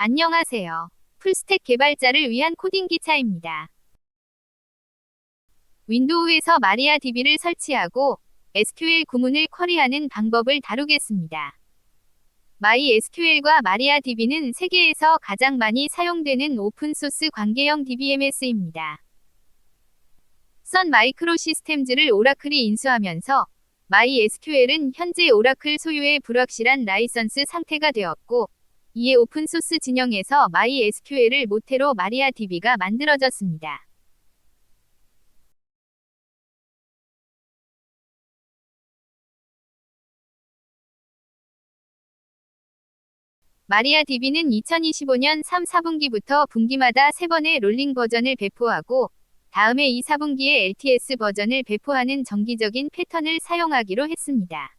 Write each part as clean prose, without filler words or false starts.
안녕하세요. 풀스택 개발자를 위한 코딩 기차입니다. 윈도우에서 마리아DB를 설치하고 SQL 구문을 쿼리하는 방법을 다루겠습니다. MySQL과 마리아DB는 세계에서 가장 많이 사용되는 오픈소스 관계형 DBMS입니다. 선 마이크로시스템즈를 오라클이 인수하면서 MySQL은 현재 오라클 소유의 불확실한 라이선스 상태가 되었고, 이에 오픈소스 진영에서 MySQL을 모태로 마리아DB가 만들어졌습니다. 마리아DB는 2025년 3, 4분기부터 분기마다 3번의 롤링 버전을 배포하고, 다음해 2, 4분기에 LTS 버전을 배포하는 정기적인 패턴을 사용하기로 했습니다.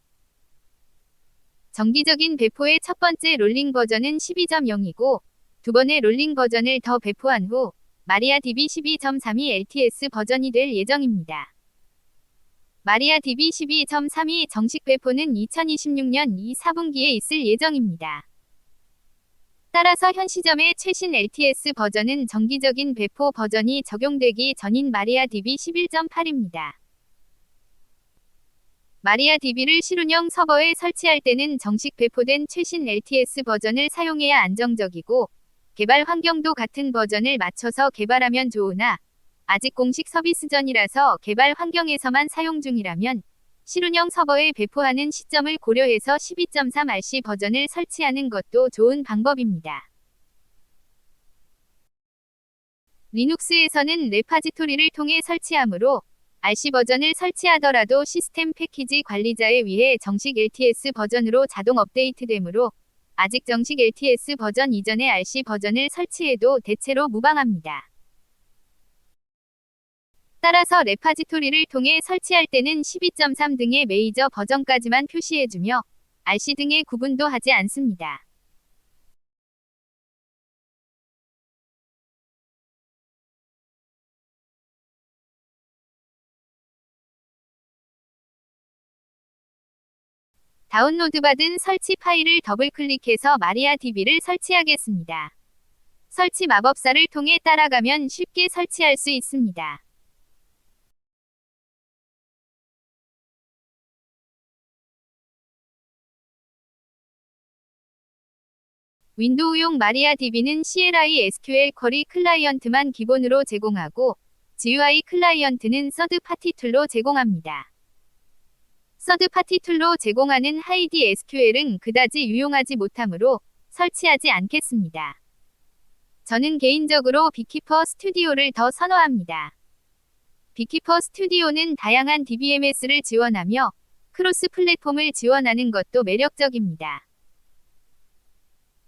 정기적인 배포의 첫 번째 롤링 버전은 12.0이고, 두 번의 롤링 버전을 더 배포한 후 마리아DB 12.3이 LTS 버전이 될 예정입니다. 마리아DB 12.3이 정식 배포는 2026년 2, 4분기에 있을 예정입니다. 따라서 현 시점의 최신 LTS 버전은 정기적인 배포 버전이 적용되기 전인 마리아DB 11.8입니다. 마리아DB를 실운영 서버에 설치할 때는 정식 배포된 최신 LTS 버전을 사용해야 안정적이고, 개발 환경도 같은 버전을 맞춰서 개발하면 좋으나, 아직 공식 서비스 전이라서 개발 환경에서만 사용 중이라면, 실운영 서버에 배포하는 시점을 고려해서 12.3 RC 버전을 설치하는 것도 좋은 방법입니다. 리눅스에서는 레파지토리를 통해 설치하므로, RC 버전을 설치하더라도 시스템 패키지 관리자에 의해 정식 LTS 버전으로 자동 업데이트되므로 아직 정식 LTS 버전 이전의 RC 버전을 설치해도 대체로 무방합니다. 따라서 레파지토리를 통해 설치할 때는 12.3 등의 메이저 버전까지만 표시해주며 RC 등의 구분도 하지 않습니다. 다운로드받은 설치 파일을 더블클릭해서 마리아DB를 설치하겠습니다. 설치 마법사를 통해 따라가면 쉽게 설치할 수 있습니다. 윈도우용 마리아DB는 CLI SQL 쿼리 클라이언트만 기본으로 제공하고, GUI 클라이언트는 서드파티 툴로 제공합니다. 서드파티 툴로 제공하는 하이디 SQL은 그다지 유용하지 못하므로 설치하지 않겠습니다. 저는 개인적으로 비키퍼 스튜디오를 더 선호합니다. 비키퍼 스튜디오는 다양한 DBMS를 지원하며 크로스 플랫폼을 지원하는 것도 매력적입니다.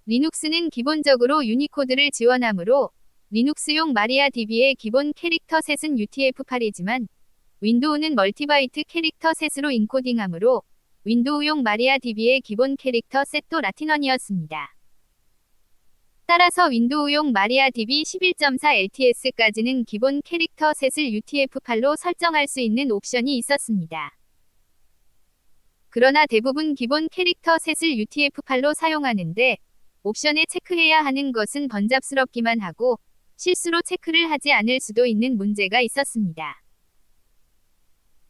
리눅스는 기본적으로 유니코드를 지원하므로 리눅스용 마리아DB의 기본 캐릭터 셋은 UTF-8이지만 윈도우는 멀티바이트 캐릭터 셋으로 인코딩하므로 윈도우용 마리아DB의 기본 캐릭터 셋도 라틴어이었습니다. 따라서 윈도우용 마리아DB 11.4 LTS까지는 기본 캐릭터 셋을 UTF-8로 설정할 수 있는 옵션이 있었습니다. 그러나 대부분 기본 캐릭터 셋을 UTF-8로 사용하는데 옵션에 체크해야 하는 것은 번잡스럽기만 하고 실수로 체크를 하지 않을 수도 있는 문제가 있었습니다.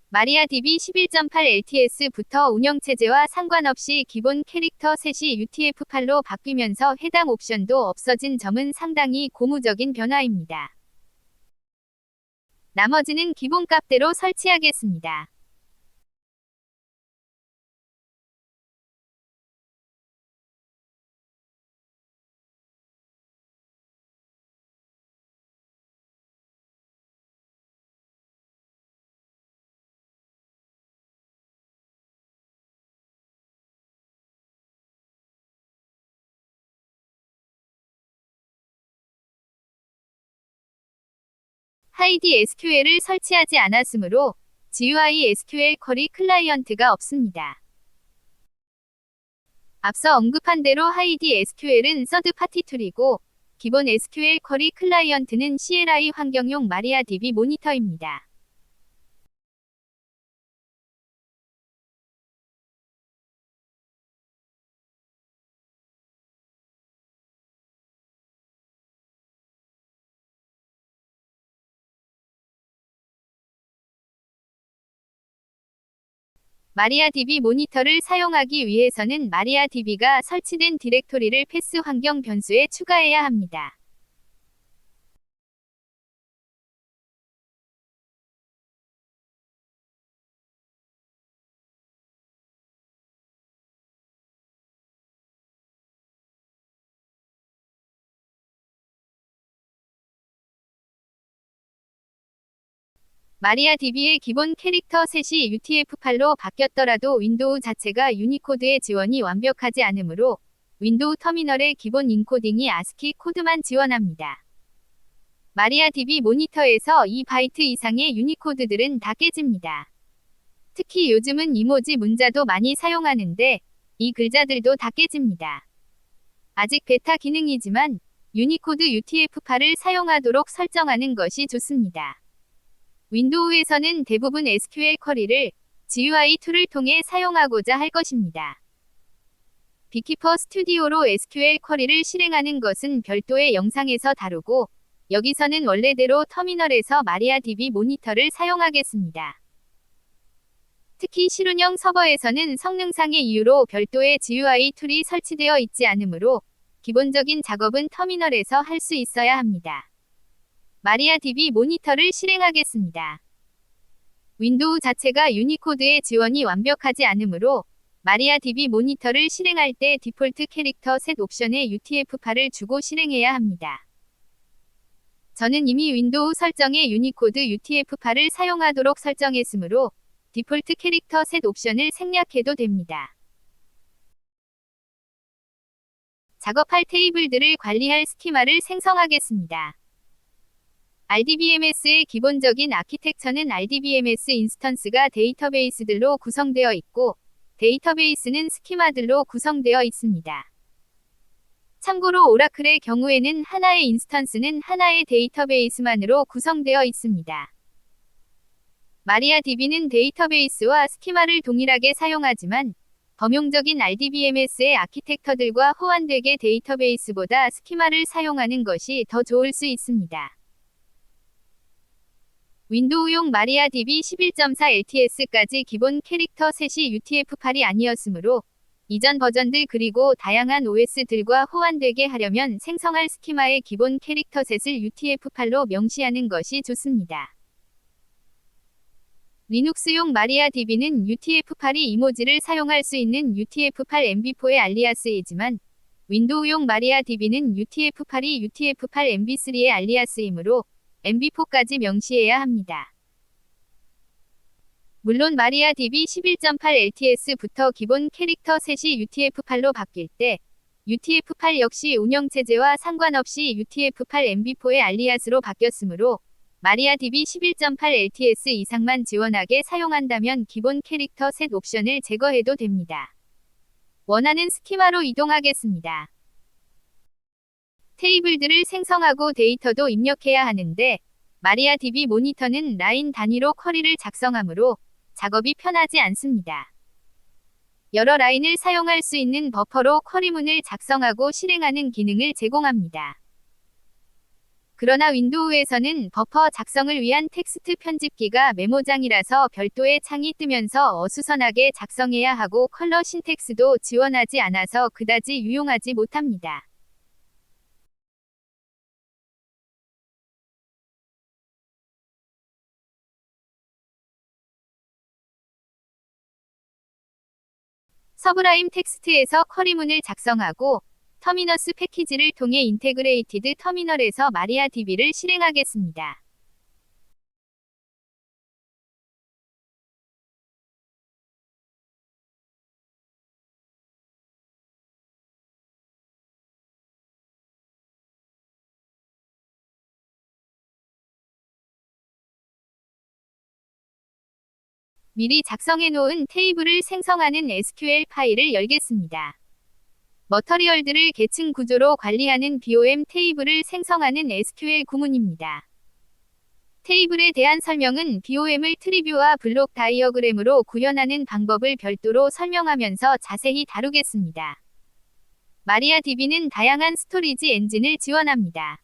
마리아DB 11.8 LTS부터 운영체제와 상관없이 기본 캐릭터 셋이 UTF-8로 바뀌면서 해당 옵션도 없어진 점은 상당히 고무적인 변화입니다. 나머지는 기본값대로 설치하겠습니다. 하이디 SQL을 설치하지 않았으므로 GUI SQL 쿼리 클라이언트가 없습니다. 앞서 언급한 대로 하이디 SQL은 서드파티 툴이고 기본 SQL 쿼리 클라이언트는 CLI 환경용 마리아DB 모니터입니다. 마리아DB 모니터를 사용하기 위해서는 마리아DB가 설치된 디렉토리를 패스 환경 변수에 추가해야 합니다. 마리아DB의 기본 캐릭터 셋이 UTF-8로 바뀌었더라도 윈도우 자체가 유니코드의 지원이 완벽하지 않으므로 윈도우 터미널의 기본 인코딩이 ASCII 코드만 지원합니다. 마리아DB 모니터에서 2바이트 이상의 유니코드들은 다 깨집니다. 특히 요즘은 이모지 문자도 많이 사용하는데 이 글자들도 다 깨집니다. 아직 베타 기능이지만 유니코드 UTF-8을 사용하도록 설정하는 것이 좋습니다. 윈도우에서는 대부분 SQL 쿼리를 GUI 툴을 통해 사용하고자 할 것입니다. 비키퍼 스튜디오로 SQL 쿼리를 실행하는 것은 별도의 영상에서 다루고 여기서는 원래대로 터미널에서 마리아DB 모니터를 사용하겠습니다. 특히 실운영 서버에서는 성능상의 이유로 별도의 GUI 툴이 설치되어 있지 않으므로 기본적인 작업은 터미널에서 할 수 있어야 합니다. 마리아DB 모니터를 실행하겠습니다. 윈도우 자체가 유니코드의 지원이 완벽하지 않으므로 마리아DB 모니터를 실행할 때 디폴트 캐릭터 셋 옵션에 UTF-8을 주고 실행해야 합니다. 저는 이미 윈도우 설정에 유니코드 UTF-8을 사용하도록 설정했으므로 디폴트 캐릭터 셋 옵션을 생략해도 됩니다. 작업할 테이블들을 관리할 스키마를 생성하겠습니다. RDBMS의 기본적인 아키텍처는 RDBMS 인스턴스가 데이터베이스들로 구성되어 있고 데이터베이스는 스키마들로 구성되어 있습니다. 참고로 오라클의 경우에는 하나의 인스턴스는 하나의 데이터베이스만으로 구성되어 있습니다. 마리아DB는 데이터베이스와 스키마를 동일하게 사용하지만 범용적인 RDBMS의 아키텍처들과 호환되게 데이터베이스보다 스키마를 사용하는 것이 더 좋을 수 있습니다. 윈도우용 마리아DB 11.4 LTS까지 기본 캐릭터 셋이 UTF-8이 아니었으므로 이전 버전들 그리고 다양한 OS들과 호환되게 하려면 생성할 스키마의 기본 캐릭터 셋을 UTF-8로 명시하는 것이 좋습니다. 리눅스용 마리아DB는 UTF-8이 이모지를 사용할 수 있는 UTF-8 MB4의 알리아스이지만 윈도우용 마리아DB는 UTF-8이 UTF-8 MB3의 알리아스이므로 MB4까지 명시해야 합니다. 물론 마리아DB 11.8 LTS부터 기본 캐릭터 셋이 UTF-8로 바뀔 때 UTF-8 역시 운영체제와 상관없이 UTF-8 MB4의 알리아스로 바뀌었으므로 마리아DB 11.8 LTS 이상만 지원하게 사용한다면 기본 캐릭터 셋 옵션을 제거해도 됩니다. 원하는 스키마로 이동하겠습니다. 테이블들을 생성하고 데이터도 입력해야 하는데 마리아DB 모니터는 라인 단위로 쿼리를 작성하므로 작업이 편하지 않습니다. 여러 라인을 사용할 수 있는 버퍼로 쿼리문을 작성하고 실행하는 기능을 제공합니다. 그러나 윈도우에서는 버퍼 작성을 위한 텍스트 편집기가 메모장이라서 별도의 창이 뜨면서 어수선하게 작성해야 하고 컬러 신텍스도 지원하지 않아서 그다지 유용하지 못합니다. 서브라임 텍스트에서 쿼리문을 작성하고 터미너스 패키지를 통해 인테그레이티드 터미널에서 마리아DB를 실행하겠습니다. 미리 작성해 놓은 테이블을 생성하는 SQL 파일을 열겠습니다. 머터리얼들을 계층 구조로 관리하는 BOM 테이블을 생성하는 SQL 구문입니다. 테이블에 대한 설명은 BOM을 트리뷰와 블록 다이어그램으로 구현하는 방법을 별도로 설명하면서 자세히 다루겠습니다. 마리아DB는 다양한 스토리지 엔진을 지원합니다.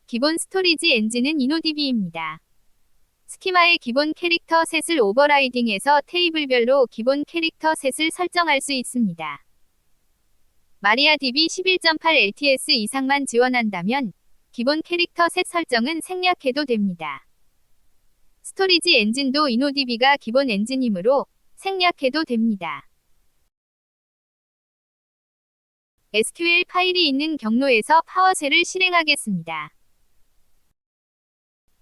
기본 스토리지 엔진은 InnoDB입니다. 스키마의 기본 캐릭터 셋을 오버라이딩해서 테이블별로 기본 캐릭터 셋을 설정할 수 있습니다. 마리아DB 11.8 LTS 이상만 지원한다면 기본 캐릭터 셋 설정은 생략해도 됩니다. 스토리지 엔진도 InnoDB가 기본 엔진이므로 생략해도 됩니다. SQL 파일이 있는 경로에서 파워쉘을 실행하겠습니다.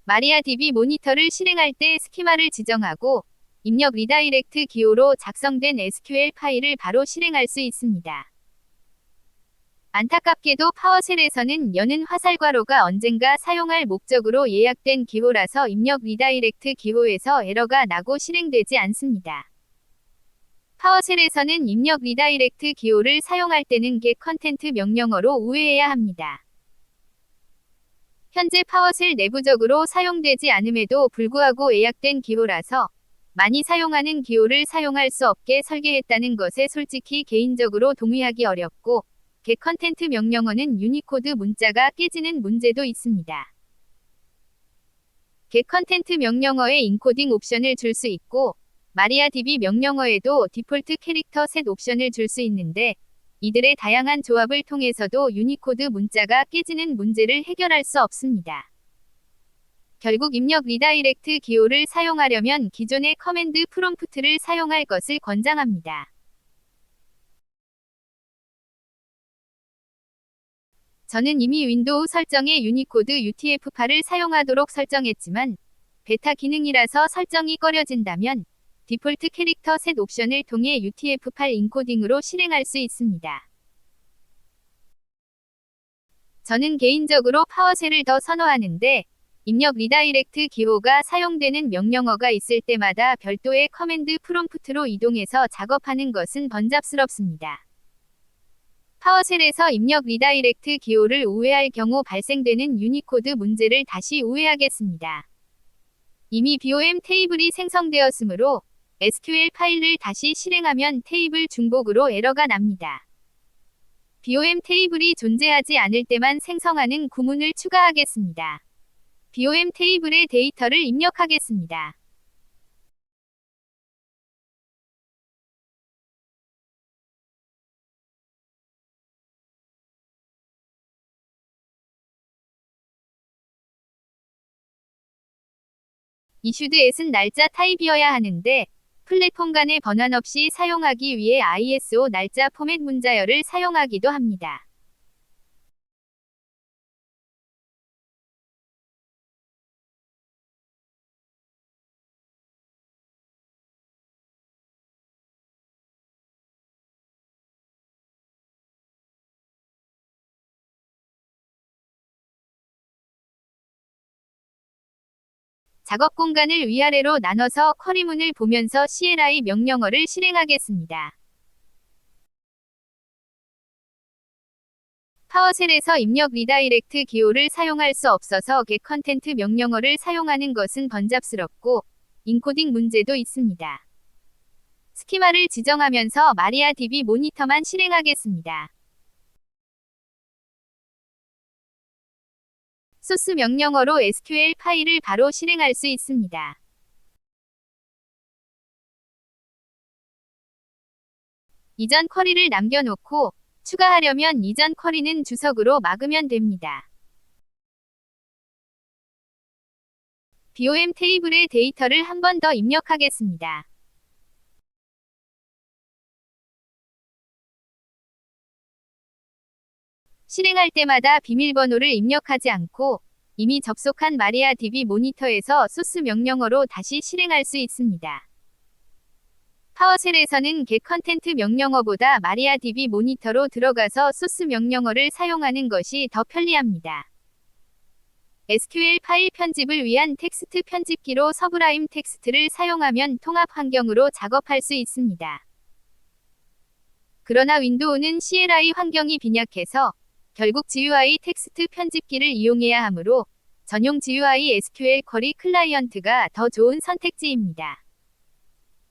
마리아DB 모니터를 실행할 때 스키마를 지정하고 입력 리다이렉트 기호로 작성된 SQL 파일을 바로 실행할 수 있습니다. 안타깝게도 파워쉘에서는 여는 화살괄호가 언젠가 사용할 목적으로 예약된 기호라서 입력 리다이렉트 기호에서 에러가 나고 실행되지 않습니다. 파워쉘에서는 입력 리다이렉트 기호를 사용할 때는 get 컨텐트 명령어로 우회해야 합니다. 현재 파워쉘 내부적으로 사용되지 않음에도 불구하고 예약된 기호라서 많이 사용하는 기호를 사용할 수 없게 설계했다는 것에 솔직히 개인적으로 동의하기 어렵고 get 컨텐트 명령어는 유니코드 문자가 깨지는 문제도 있습니다. get 컨텐트 명령어에 인코딩 옵션을 줄 수 있고 마리아DB 명령어에도 디폴트 캐릭터 셋 옵션을 줄 수 있는데 이들의 다양한 조합을 통해서도 유니코드 문자가 깨지는 문제를 해결할 수 없습니다. 결국 입력 리다이렉트 기호를 사용하려면 기존의 커맨드 프롬프트를 사용할 것을 권장합니다. 저는 이미 윈도우 설정에 유니코드 UTF-8을 사용하도록 설정했지만 베타 기능이라서 설정이 꺼려진다면 디폴트 캐릭터 셋 옵션을 통해 UTF-8 인코딩으로 실행할 수 있습니다. 저는 개인적으로 파워쉘을 더 선호하는데 입력 리다이렉트 기호가 사용되는 명령어가 있을 때마다 별도의 커맨드 프롬프트로 이동해서 작업하는 것은 번잡스럽습니다. 파워쉘에서 입력 리다이렉트 기호를 우회할 경우 발생되는 유니코드 문제를 다시 우회하겠습니다. 이미 BOM 테이블이 생성되었으므로 SQL 파일을 다시 실행하면 테이블 중복으로 에러가 납니다. BOM 테이블이 존재하지 않을 때만 생성하는 구문을 추가하겠습니다. BOM 테이블에 데이터를 입력하겠습니다. issuedas는 날짜 타입이어야 하는데 플랫폼 간의 번환 없이 사용하기 위해 ISO 날짜 포맷 문자열을 사용하기도 합니다. 작업 공간을 위아래로 나눠서 쿼리문을 보면서 CLI 명령어를 실행하겠습니다. 파워쉘에서 입력 리다이렉트 기호를 사용할 수 없어서 get 컨텐트 명령어를 사용하는 것은 번잡스럽고 인코딩 문제도 있습니다. 스키마를 지정하면서 마리아DB 모니터만 실행하겠습니다. 소스 명령어로 SQL 파일을 바로 실행할 수 있습니다. 이전 쿼리를 남겨놓고 추가하려면 이전 쿼리는 주석으로 막으면 됩니다. BOM 테이블에 데이터를 한 번 더 입력하겠습니다. 실행할 때마다 비밀번호를 입력하지 않고 이미 접속한 마리아DB 모니터에서 소스 명령어로 다시 실행할 수 있습니다. 파워쉘에서는 get 컨텐트 명령어보다 마리아DB 모니터로 들어가서 소스 명령어를 사용하는 것이 더 편리합니다. SQL 파일 편집을 위한 텍스트 편집기로 서브라임 텍스트를 사용하면 통합 환경으로 작업할 수 있습니다. 그러나 윈도우는 CLI 환경이 빈약해서 결국 GUI 텍스트 편집기를 이용해야 하므로 전용 GUI SQL 쿼리 클라이언트가 더 좋은 선택지입니다.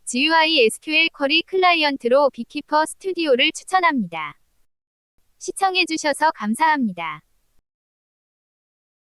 GUI SQL 쿼리 클라이언트로 비키퍼 스튜디오를 추천합니다. 시청해주셔서 감사합니다.